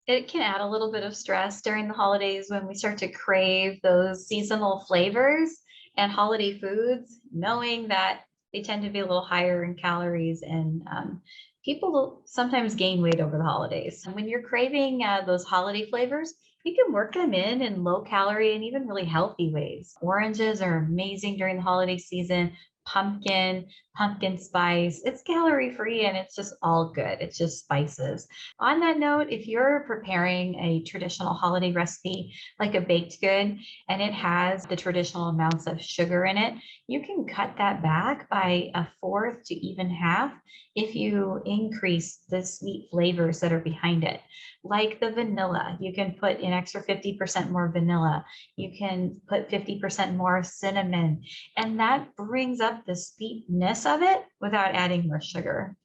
It can add a little bit of stress during the holidays when we start to crave those seasonal flavors and holiday foods, knowing that they tend to be a little higher in calories and people sometimes gain weight over the holidays. And when you're craving those holiday flavors, you can work them in low calorie and even really healthy ways. Oranges are amazing during the holiday season. Pumpkin spice. It's calorie free and it's just all good. It's just spices. On that note, if you're preparing a traditional holiday recipe like a baked good and it has the traditional amounts of sugar in it, you can cut that back by a fourth to even half if you increase the sweet flavors that are behind it. Like the vanilla, you can put an extra 50% more vanilla. You can put 50% more cinnamon, and that brings up the sweetness of it without adding more sugar.